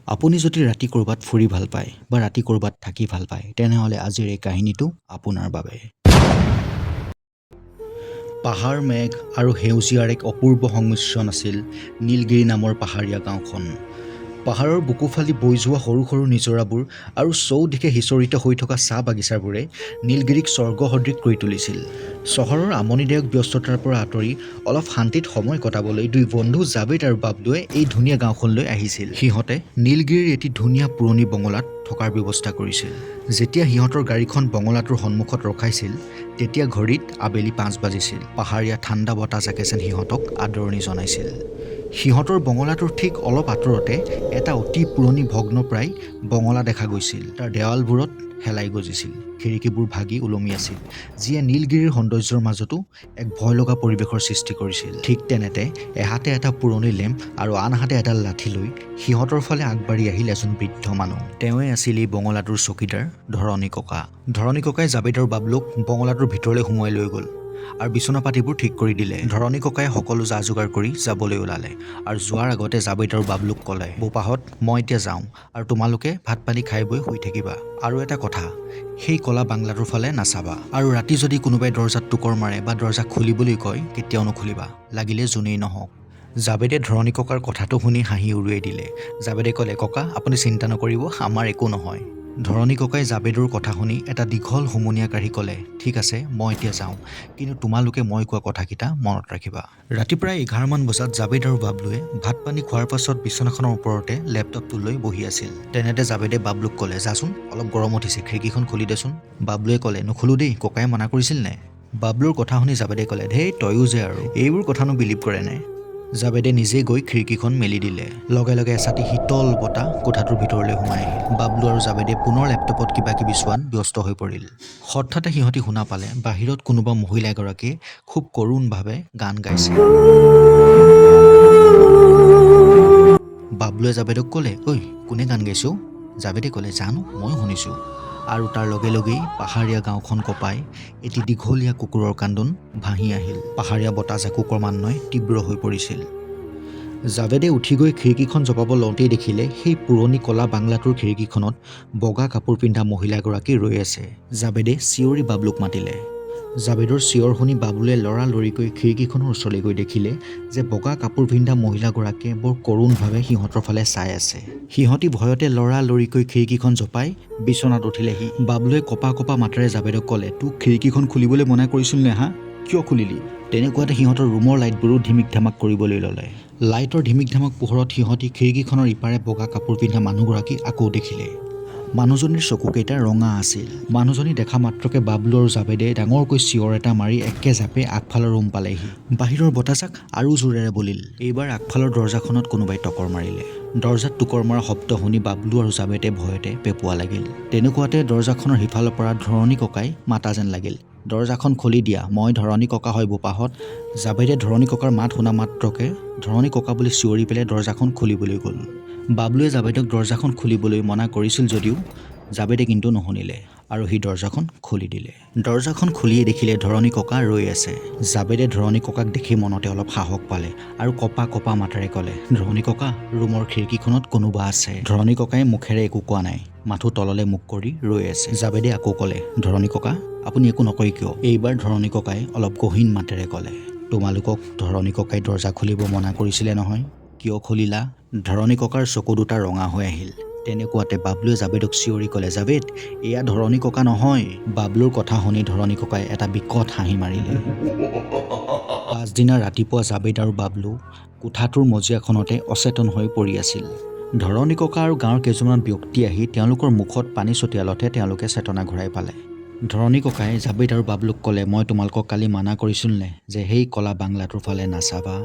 আপুনি যদি ৰাতি ক'ৰবাত ফুৰি ভাল পায় বা ৰাতি ক'ৰবাত থাকি ভাল পায় তেনেহ'লে আজিৰ এই কাহিনীটো আপোনাৰ বাবে। পাহাৰ মেঘ আৰু সেউজীয়াৰ এক অপূৰ্ব সংমিশ্ৰণ আছিল নীলগিৰি নামৰ পাহাৰীয়া গাঁওখন। পাহাৰৰ বুকু ফালি বৈ যোৱা সৰু সৰু নিজৰাবোৰ আৰু চৌদিশে সিঁচৰিত হৈ থকা চাহ বাগিচাবোৰে নীলগিৰিক স্বৰ্গ সদৃশ কৰি তুলিছিল। চহৰৰ আমনিদায়ক ব্যস্ততাৰ পৰা আঁতৰি অলপ শান্তিত সময় কটাবলৈ দুই বন্ধু জাবেদ আৰু বাবলুৱে এই ধুনীয়া গাঁওখনলৈ আহিছিল। সিহঁতে নীলগিৰিৰ এটি ধুনীয়া পুৰণি বঙলাত থকাৰ ব্যৱস্থা কৰিছিল। যেতিয়া সিহঁতৰ গাড়ীখন বঙলাটোৰ সন্মুখত ৰখাইছিল তেতিয়া ঘড়ীত আবেলি 5 বাজিছিল। পাহাৰীয়া ঠাণ্ডা বতাহজাকে যেন সিহঁতক আদৰণি জনাইছিল। সিহঁতৰ বঙলাটোৰ ঠিক অলপ আঁতৰতে এটা অতি পুৰণি ভগ্নপ্ৰায় বঙলা দেখা গৈছিল। তাৰ দেৱালবোৰত শেলাই গজিছিল, খিৰিকীবোৰ ভাগি ওলমি আছিল, যিয়ে নীলগিৰিৰ সৌন্দৰ্যৰ মাজতো এক ভয় লগা পৰিৱেশৰ সৃষ্টি কৰিছিল। ঠিক তেনেতে এহাতে এটা পুৰণি লেম্প আৰু আনহাতে এডাল লাঠি লৈ সিহঁতৰ ফালে আগবাঢ়ি আহিল এজন বৃদ্ধ মানুহ। তেওঁৱে আছিল এই বঙলাটোৰ চকীদাৰ ধৰণী ককা। ধৰণী ককাই জাবেদ আৰু বাবলুক বঙলাটোৰ ভিতৰলৈ সোমোৱাই লৈ গ'ল আৰু বিচনা পাতিবোৰ ঠিক কৰি দিলে। ধৰণী ককাই সকলো যা যোগাৰ কৰি যাবলৈ ওলালে আৰু যোৱাৰ আগতে জাবেদ আৰু বাবলুক ক'লে, বোপাহঁত মই এতিয়া যাওঁ আৰু তোমালোকে ভাত পানী খাই বৈ শুই থাকিবা। আৰু এটা কথা, সেই কলা বাংলাটোৰ ফালে নাচাবা আৰু ৰাতি যদি কোনোবাই দৰ্জাত টোকৰ মাৰে বা দৰ্জা খুলিবলৈ কয় কেতিয়াও নুখুলিবা, লাগিলে যোনেই নহওক। জাবেদে ধৰণী ককাৰ কথাটো শুনি হাঁহি উৰুৱাই দিলে। জাবেদে ক'লে, ককা আপুনি চিন্তা নকৰিব, আমাৰ একো নহয়। ধৰণী ককাই জাবেদৰ কথা শুনি এটা দীঘল হুমুনিয়া কাঢ়ি ক'লে, ঠিক আছে মই এতিয়া যাওঁ, কিন্তু তোমালোকে মই কোৱা কথাকেইটা মনত ৰাখিবা। ৰাতি প্ৰায় 11 মান বজাত জাবেদ আৰু বাবলুৱে ভাত পানী খোৱাৰ পাছত বিচনাখনৰ ওপৰতে লেপটপটো লৈ বহি আছিল। তেনেতে জাবেদে বাবলুক ক'লে, যাচোন অলপ গৰম উঠিছে, খিৰিকীখন খুলি দেচোন। বাবলুৱে ক'লে, নুখুলো দেই, ককাই মানা কৰিছিল নে? বাবলুৰ কথা শুনি জাবেদে ক'লে, ধেই তয়ো যে আৰু এইবোৰ কথানো বিলিভ কৰে নে? জাবেদে নিজে গৈ খিৰিকীখন মেলি দিলে। লগে লগে এচাটি শীতল বতাহ কোঠাটোৰ ভিতৰলৈ সোমাই আহিল। বাবলু আৰু জাবেদে পুনৰ লেপটপত কিবা কিবি চোৱাত ব্যস্ত হৈ পৰিল। হঠাতে সিহঁতি শুনা পালে বাহিৰত কোনোবা মহিলা এগৰাকীয়ে খুব কৰুণভাৱে গান গাইছে। বাবলুৱে জাবেদক ক'লে, ঐ কোনে গান গাইছে? জাবেদে ক'লে, জানো ময়ো শুনিছোঁ। আৰু তাৰ লগে লগেই পাহাৰীয়া গাঁওখন কঁপাই এটি দীঘলীয়া কুকুৰৰ কান্দোন ভাহি আহিল। পাহাৰীয়া বতাহজাকো ক্ৰমান্বয়ে তীব্ৰ হৈ পৰিছিল। জাবেদে উঠি গৈ খিৰিকীখন জপাব লওঁতেই দেখিলে সেই পুৰণি কলা বাংলাটোৰ খিৰিকীখনত বগা কাপোৰ পিন্ধা মহিলা এগৰাকী ৰৈ আছে। জাবেদে চিঞৰি বাবলুক মাতিলে। জাবেদৰ চিঞৰ শুনি বাবলুৱে লৰালৰিকৈ খিৰিকীখনৰ ওচৰলৈ গৈ দেখিলে যে বগা কাপোৰ পিন্ধা মহিলাগৰাকীয়ে বৰ কৰুণভাৱে সিহঁতৰ ফালে চাই আছে। সিহঁতি ভয়তে লৰালৰিকৈ খিৰিকীখন জপাই বিচনাত উঠিলেহি। বাবলুৱে কঁপা কঁপা মাতেৰে জাবেদক ক'লে, তোক খিৰিকীখন খুলিবলৈ মনা কৰিছিল নে হা? কিয় খুলিলি? তেনেকুৱাতে সিহঁতৰ ৰুমৰ লাইটবোৰো ধিমিক ধামাক কৰিবলৈ ল'লে। লাইটৰ ধিমিক ধামাক পোহৰত সিহঁতি খিৰিকীখনৰ ইপাৰে বগা কাপোৰ পিন্ধা মানুহগৰাকী আকৌ দেখিলে। মানুহজনীৰ চকুকেইটা ৰঙা আছিল। মানুহজনী দেখা মাত্ৰকে বাবলু আৰু জাবেদে ডাঙৰকৈ চিঞৰ এটা মাৰি একে জাপে আগফালৰ ৰুম পালেহি। বাহিৰৰ বতাহজাক আৰু জোৰেৰে বলিল। এইবাৰ আগফালৰ দৰ্জাখনত কোনোবাই টকৰ মাৰিলে। দৰ্জাত টোকৰ মৰা শব্দ শুনি বাবলু আৰু জাবেদে ভয়তে পেঁপুৱা লাগিল। তেনেকুৱাতে দৰ্জাখনৰ সিফালৰ পৰা ধৰণী ককাই মাতা যেন লাগিল, দৰ্জাখন খুলি দিয়া, মই ধৰণী ককা হয় বোপাহঁত। জাবেদে ধৰণী ককাৰ মাত শুনা মাত্ৰকে ধৰণী ককা বুলি চিঞৰি পেলাই দৰ্জাখন খুলিবলৈ গ'ল। বাবলুৱে জাবেদক দৰ্জাখন খুলিবলৈ মনা কৰিছিল যদিও জাবেদে কিন্তু নুশুনিলে আৰু সি দৰ্জাখন খুলি দিলে। দৰ্জাখন খুলিয়ে দেখিলে ধৰণী ককা ৰৈ আছে। জাবেদে ধৰণী ককাক দেখি মনতে অলপ সাহস পালে আৰু কঁপা কঁপা মাতেৰে ক'লে, ধৰণী ককা ৰুমৰ খিৰিকীখনত কোনোবা আছে। ধৰণী ককাই মুখেৰে একো কোৱা নাই, মাথো তললে মুখ কৰি ৰৈ আছে। জাবেদে আকৌ ক'লে, ধৰণী ককা আপুনি একো নকয় কিয়? এইবাৰ ধৰণী ককাই অলপ গহীন মাতেৰে ক'লে, তোমালোকক ধৰণী ককাই দৰ্জা খুলিব মনা কৰিছিলে নহয়, কিয় খুলিলা? ধৰণী ককাৰ চকু দুটা ৰঙা হৈ আহিল। তেনেকুৱাতে বাবলুৱে জাবেদক চিঞৰি ক'লে, জাবেদ এয়া ধৰণী ককা নহয়। বাবলুৰ কথা শুনি ধৰণী ককাই এটা বিকট হাঁহি মাৰিলে। পাছদিনা ৰাতিপুৱা জাবেদ আৰু বাবলু কোঠাটোৰ মজিয়াখনতে অচেতন হৈ পৰি আছিল। ধৰণী ককা আৰু গাঁৱৰ কেইজনমান ব্যক্তি আহি তেওঁলোকৰ মুখত পানী ছটিয়ালতহে তেওঁলোকে চেতনা ঘূৰাই পালে। ধৰণী ককাই জাবেদ আৰু বাবলুক ক'লে, মই তোমালোকক কালি মানা কৰিছিল নে যে সেই কলা বাংলাটোৰ ফালে নাচাবা?